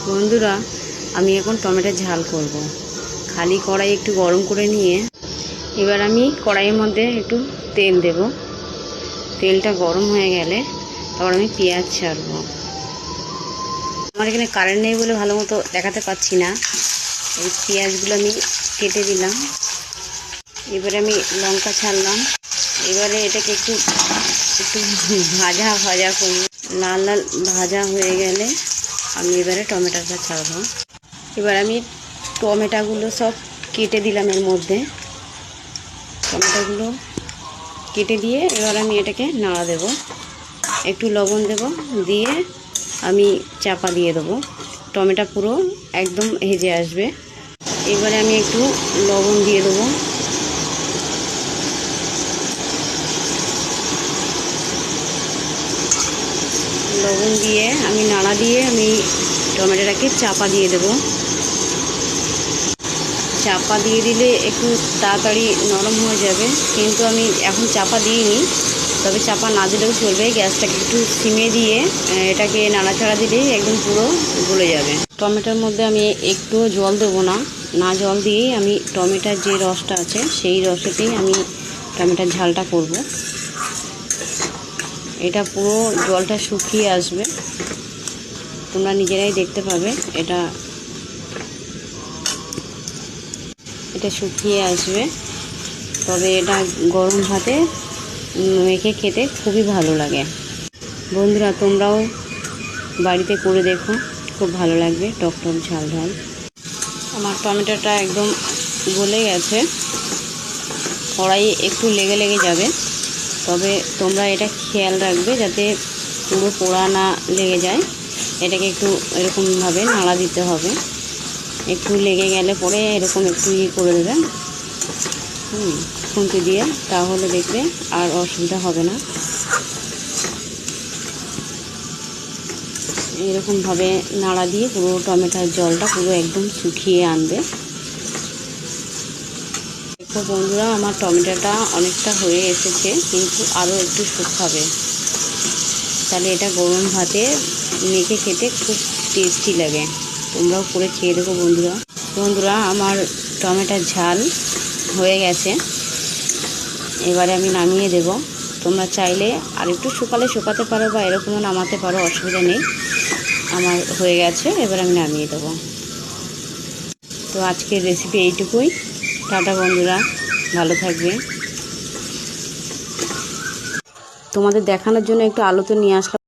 বন্ধুরা, আমি এখন টমেটোর ঝাল করব। খালি কড়াই একটু গরম করে নিয়ে এবার আমি কড়াইয়ের মধ্যে একটু তেল দেব। তেলটা গরম হয়ে গেলে তারপর আমি পেঁয়াজ ছাড়ব। আমার এখানে কারেন্ট নেই বলে ভালো মতো দেখাতে পাচ্ছি না। এই পেঁয়াজগুলো আমি কেটে দিলাম। এবারে আমি লঙ্কা ছাড়লাম। এবারে এটাকে একটু একটু ভাজা করব। লাল লাল ভাজা হয়ে গেলে আমি এবারে টমেটোটা ছাড়বো। এবার আমি টমেটোগুলো সব কেটে দিলাম এর মধ্যে। টমেটোগুলো কেটে দিয়ে এবার আমি এটাকে নাড়া দেব, একটু লবণ দেব, দিয়ে আমি চাপা দিয়ে দেবো। টমেটো পুরো একদম হেজে আসবে। এবারে আমি একটু লবণ দিয়ে দেবো। লবণ দিয়ে আমি নাড়া দিয়ে আমি টমেটোটাকে চাপা দিয়ে দেব। চাপা দিয়ে দিলে একটু তাড়াতাড়ি নরম হয়ে যাবে, কিন্তু আমি এখন চাপা দিইনি। তবে চাপা না দিলেও চলবে। গ্যাসটাকে একটু সিমে দিয়ে এটাকে নাড়াচাড়া দিলেই একদম পুরো গলে যাবে। টমেটোর মধ্যে আমি একটু জল দেবো না, জল দিয়েই আমি টমেটোর যে রসটা আছে সেই রসেতেই আমি টমেটোর ঝালটা করব। এটা পুরো জলটা শুকিয়ে আসবে, তোমরা নিজেরাই দেখতে পাবে। এটা শুকিয়ে আসবে। তবে এটা গরম ভাতে মেখে খেতে খুবই ভালো লাগে। বন্ধুরা, তোমরাও বাড়িতে করে দেখো, খুব ভালো লাগবে। টক টক ঝাল ঝাল। আমার টমেটোটা একদম গলে গেছে। কড়াইয়ে একটু লেগে যাবে, তবে তোমরা এটা খেয়াল রাখবে যাতে পুরো পোড়া না লেগে যায়। এটাকে একটু এরকমভাবে নাড়া দিতে হবে। একটু লেগে গেলে পরে এরকম একটু করে দেবে খুন্তি দিয়ে, তাহলে দেখবে আর অসুবিধা হবে না। এরকমভাবে নাড়া দিয়ে পুরো টমেটোর জলটা পুরো একদম শুকিয়ে আনবে। দেখো বন্ধুরা, আমার টমেটোটা অনেকটা হয়ে এসেছে, কিন্তু আরও একটু শুকাবে। তাহলে এটা গরম ভাতে মেখে খেতে খুব টেস্টি লাগে। তোমরাও করে খেয়ে দেখো বন্ধুরা। আমার টমেটোর ঝাল হয়ে গেছে। এবারে আমি নামিয়ে দেব। তোমরা চাইলে আর একটু শুকাতে পারো বা এরকমও নামাতে পারো, অসুবিধা নেই। আমার হয়ে গেছে, এবার আমি নামিয়ে দেবো। তো আজকের রেসিপি এইটুকুই। টাটা বন্ধুরা, ভালো থাকবে। তোমাদের দেখানোর জন্য একটু আলুতে নিয়ে আসলাম।